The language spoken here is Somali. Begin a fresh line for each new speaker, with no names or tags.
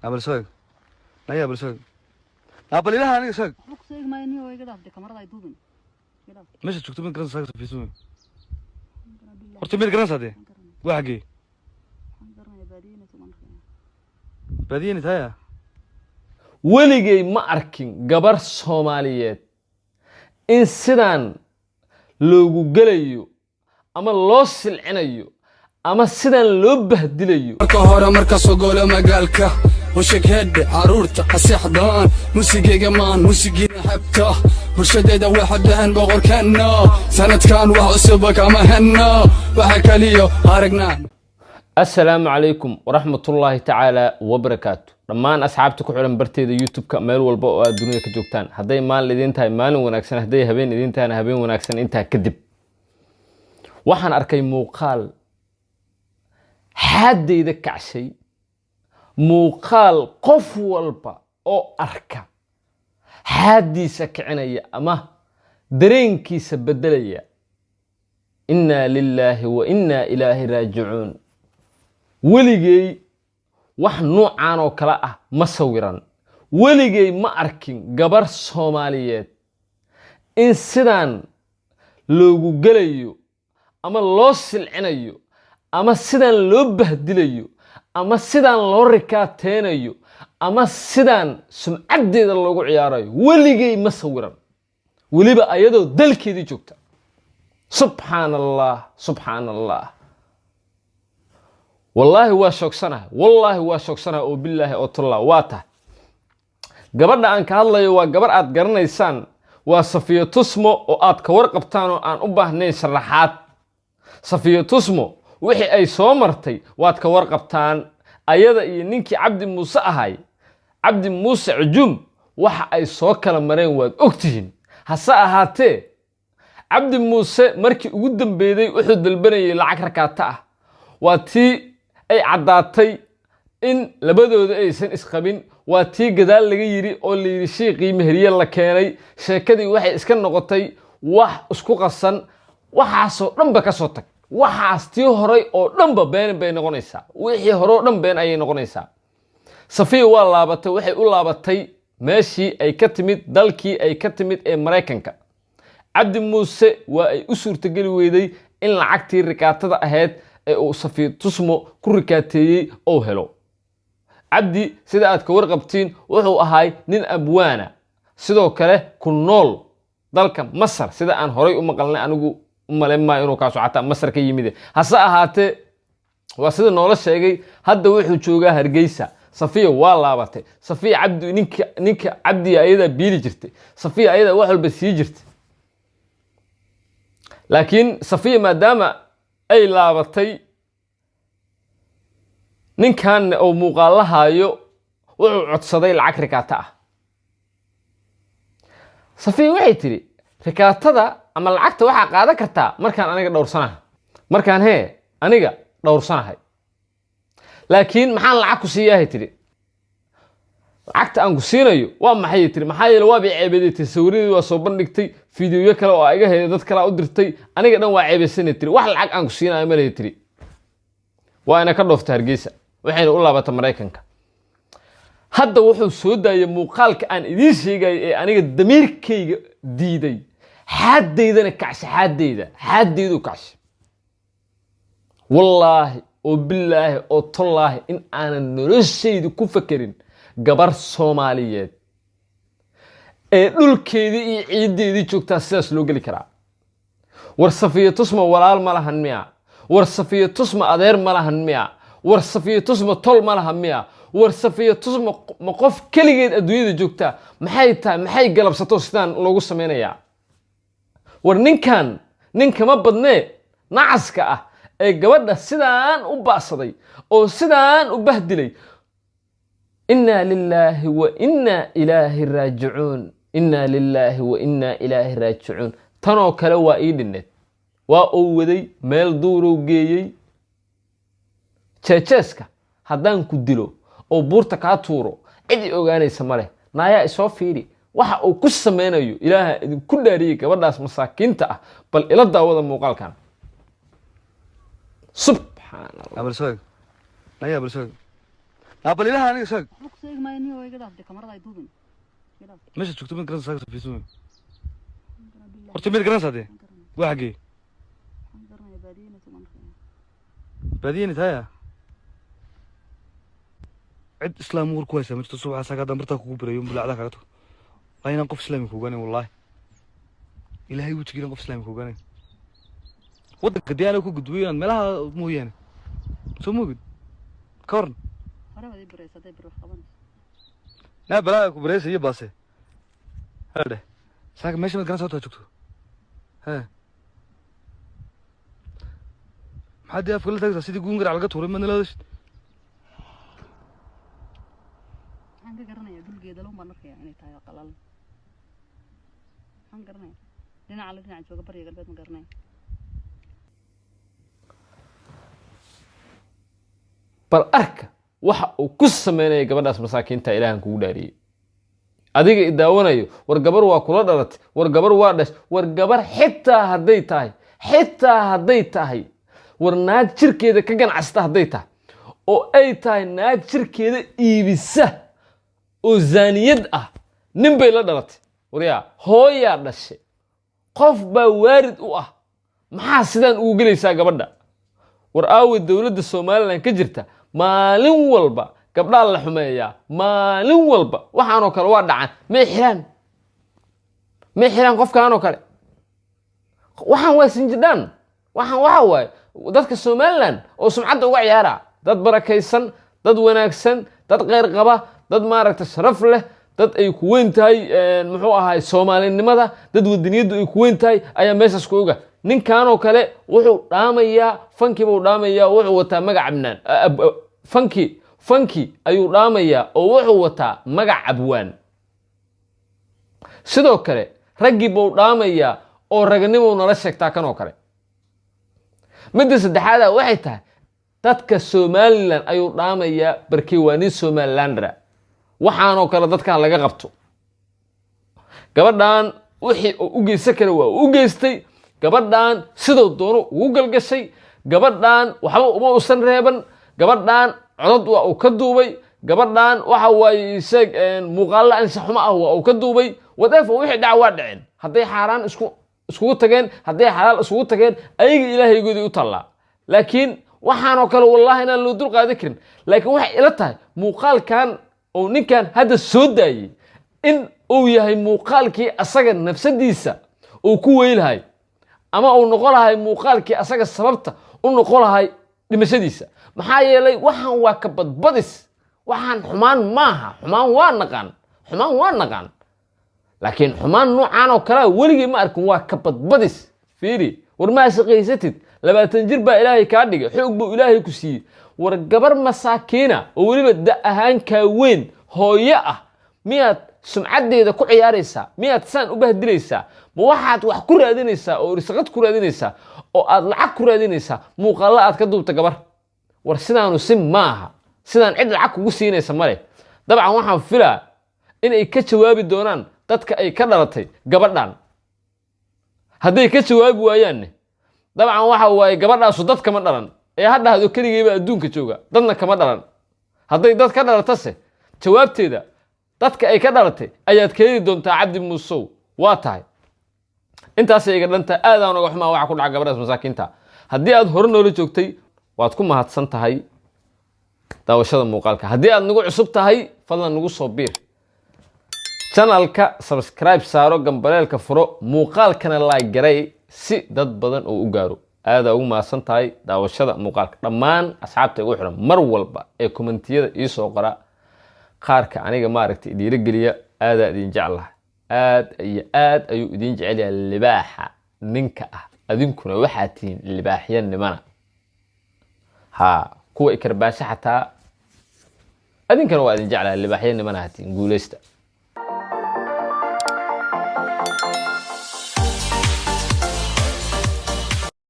قبل سوق أي قبل سوق قبل إلها أنا سوق
رخصة ما يني هو يقدر ده كاميرا يدوبن كده
مش تكتب من كرنس سوق في سوق horta mid garanaysaa waa xagee baadiyeeni tahay
weligay ma arkin gabar Soomaaliyeed in sidaan loogu galayo ama loo silcinayo ama sidaan loo bahdilayo
marka hore marka soo golo magaalka وشكهد عرورته أسحدان موسيقى جمان موسيقى حبته برشدة واحد دهن بغور كنا سنة كان وحسبك ما هنا وحكى ليه هارقنا.
السلام عليكم ورحمة الله تعالى وبركاته. لما أصحابتك على برتي يوتيوب كمال والبقى الدنيا كجوكتان هداي مال لدين تاي مال وناكسن هداي هبين لدين تاي أنا هبين وناكسن أنت كذب وحن أركي موقال حد يذكر شيء muuqaal qof walba oo arka xadiisa kicinaya ama dareenkiisa bedelaya inna lillahi wa inna ilaahi raaji'uun weligay wax noocan oo kala ah ma sawiran weligay ma arkin gabar Soomaaliyeed in sidaan loogu galayo ama loo silcinayo ama sidaan loo bahdilayo ama sidaan loo rikaateeyo ama sidaan sumcadeeda loogu ciyaarayo weligay ma sawiran waliba ayadoo dalkeedii joogta subhanallah wallahi waa shogsanahay oo billahi oo talla waata gabadha aan ka hadlayo waa gabar aad garanaysaan waa Safiya Tusmo oo aad ka warqabtaan oo aan u baahnayn sharaxaad Safiya Tusmo wixii ay soo martay waad ka warqabtaan ayada iyo ninkii Cabdi Muuse ahay Cabdi Muuse Cujum waxa ay soo kala mareen waad ogtihiin hase ahaatee Cabdi Muuse markii ugu dambeeyay wuxuu dalbanayay lacag rakaata ah waa tii ay cadaatay in labadooda aysan isqabin waa tii gadaal laga yiri oo la yiri sheekii mehriye la keenay sheekadii waxay iska noqotay wax isku qasan waxaasoo dhanba ka soo tag waxaas tii horay oo dhanba been bay noqonaysaa wixii hore oo dhan been ayay noqonaysaa Safiya waa laabatay waxay u laabatay meeshii ay ka timid dalkii ay ka timid ee Mareykanka Cabdi Muuse waa ay u suurtagali weyday in lacagtii rikaatada ahayd ee uu Safiya Tusmo ku rikaateeyay oo helo Cabdi sida aad ka warqabtiin wuxuu ahay nin abwaana sidoo kale ku nool dalka Masar sida aan horay u maqalnay anigu malema inuu ka socota Masar ka yimid hase ahaatee waa sida noola sheegay hadda wuxuu joogaa Hargeysa Safiya waa laabatay Safiya Cabdi ninka Cabdi ayada biili jirtay Safiya ayada wax walba sii jirtay laakiin Safiya maadaama ay laabatay ninkan oo muuqaalahayo wuxuu codsaday lacag rikaata ah Safiya waxay tiri rikaatada ama lacagta waxa qaadan kartaa markaan aniga dhowrsanahay markaan aniga dhowrsanahay laakiin maxaan lacag ku siiyahay tiri lacagta aan ku siinayo waa maxay tiri maxaa yeelay waa ceebeeyay tasawirada waa soo bandhigtay fiidiyoyo kale oo ayaga heeday dad kale u dirtay aniga dhan waa ceebeysan tiri wax lacag aan ku siinayo ma leeyahay tiri waa ina ka dhoofta Hargeysa waxayna u laabatay Mareykanka hadda wuxuu soo daayay muuqaalka aan idin sheegay ee aniga damiirkayga diiday حديدنا كعش حديدو كعش والله وبالله وطالله إن أنا نرشيد كفكرين جبر الصوماليات دول كذي عيدي دي شوك تأسس لوجلي كرا ورصفية تسمى ولال مالهن ميا ورصفية تسمى أدير مالهن ميا ورصفية تسمى طول مالهن ميا ورصفية تسمى مقف كل جد أدوية دي شوكتا محي قلب ستوستان لوجو سمينا يا ورنكان ما بدناه نعسك جوادنا سدان وباصدي أو سدان وبهدلي إنا لله وإنا إليه راجعون إنا لله وإنا إليه راجعون تنو كلوا إيدنت وأودي ميل دورو جيي تشيسكا هدان كدلو أو بورتك هاتورو عدي أوغاني سماله نايا إسوفيري waxa uu ku sameeyo Ilaahay idin ku dhaariyay gabadhaas masaakiinta ah bal ila daawada muuqaalkan subhanallah
قبل سوق أي قبل سوق بل إلها أنا ساق
بوكسيك ما يني ويقدر عبد الكاميرا ضاي دوبن كده
ماشي شفت من جرانس ساق في سوق horta mid garanaysaa dee waa xagee baadiyana tahaya cid islaam war ku haysaa ma jirto subaxa saaka haddaan bartaa kugu birayo bulacda kaga tago waa inaan qof islaami kuganin wallahi ilaahay wejigiinan qof islaami kuganin waddanka dee anaa ku gudbay inaad meelaha mooyaane soo moogid ka waran naa balaa ku bareysa iyo baase hadhe saaka meesha mad garanaysaa horta joogto ها حد يقف كل تاكسي سيدي جونجر على قطور ما نلاش
حنجر قرنية دول جيدا لهم بنرخ يعني تاي قلال حنجر قرنية لنا على لنا عجوا قبر يقلبت من قرنية
بالأرك waxa uu ku sameeyay gabadhaas masaakiinta Ilaahan kugu dhaariyay adiga idaawanayo war gabar waa kula dhalatay war gabar waa dhash war gabar xitaa hadday tahay war naag jirkeeda ka ganacsata hadday tahay oo ay tahay naag jirkeeda iibisa oo zaaniyad ah nin bay la dhalatay wariya hooya dhashay qof baa waarid u ah maxaa sidaan ugu gelaysaa gabadha war aawi dawladda Soomaaliland ka jirta maalin walba gabdha la xumeeyaa maalin walba waxaan oo kale waa dhacan ma xiran qofkaan oo kale waxaan waa sinjidaan waxaan waxa waay dadka Soomaaliland oo sumcadda uga ciyaara dad barakaysan dad wanaagsan dad qeyr qaba dad maaragta sharaf leh dad ay ku weyn tahay muxuu ahaay Soomaalinimada dad wadaniyadu ay ku weyn tahay ayaa meeshaas ku oga ninkaan oo kale wuxuu dhaamayaa fankiiba uu dhaamayaa wuxuu wataa magac abnaan fanki ayuu dhaamayaa oo wuxuu wataa magac abwaan sidoo kale raggi buu dhaamayaa oo ragnimo nala sheegtaa kan oo kale midda saddexaad waxay tahay dadka Soomaaliland ayuu dhaamayaa barkii waa nin Somalilandra waxaan oo kale dadka laga qabto gabadhan wixii u geysay kale waa u geystay gabadhan sidoo doono ugu galgashay gabadhan waxba uma usan reeban gabadhan codad waa uu ka duubay gabadhan waxa way isag muuqaal anshax xuma ah waa uu ka duubay wadaaf wixii dhac waa dhicin haday xaraan isku tageen haday xalaal isku tageen ayaga ilaahaygooda u talaa laakiin waxaan oo kale wallahi inaan loo dul qaadi karin laakiin waxa ila tahay muuqaalkan oo ninkan hadda soo daayay in uu yahay muuqaalkii asaga nafsadiisa oo ku weylhay ama uu noqon lahay muuqaalkii asaga sababta u noqon lahay dhimashadiisa maxaa yeelay waxaan waa ka badbadis waxaan xumaan maaha xumaan waa naqaan laakiin xumaan noocan oo kale weligii ma arkin waa ka badbadis fiiri war ma shaqaysatid 20 jir baa Ilaahay ka dhigay xoog buu Ilaahay ku siiyay war gabar masaakiina oo waliba da ahaan ka weyn hooyo ah miyaad sumcadeeda ku ciyaaraysaa miyaad san u bahdilaysaa ma waxaad wax ku raadinaysaa oo risqad ku raadinaysaa oo aad lacag ku raadinaysaa muuqaal aad ka duubta gabar war sidaanu sim maaha sidaan cid lacag kugu siinaysa male dabcan waxaan filaa in ay ka jawaabi doonaan dadka ay ka dhalatay gabadhan haday ka jawaabi waayaan dabcan waxa waay gabadhaas dad kama dhalan ee hadda hado kaligeeba adduunka jooga dadna kama dhalan haday dad ka dhalatase jawaabteeda dadka ay ka dhalatay ayaad keenay doontaa Cabdi Muusow waa tahay intaas ay iga dhanta aad aan uga xumaa waxa ku dhaca gabadhaas masaakiinta hadii aad hor noola joogtay waad ku mahadsan tahay daawashada muuqaalka hadii aad nagu cusub tahay fadlan nagu soo biir channelka subscribe saaro gambaleelka furo muuqaalkana like garay si dad badan oo u gaaro aad ugu mahadsan tahay daawashada muuqaalka dhammaan asxaabta igu xiran mar walba ee commentiyada ii soo qora qaarka aniga ma aragtay dhiirigeliya aad idin jeclahay aad ayuu idin jecel yahay libaaxa ninka ah adinkuna waxa tiin libaaxyan nimana ha kuwa ikarbaasha xataa adinkana waa idin jeclahay libaaxyan nimana tiin guuleysta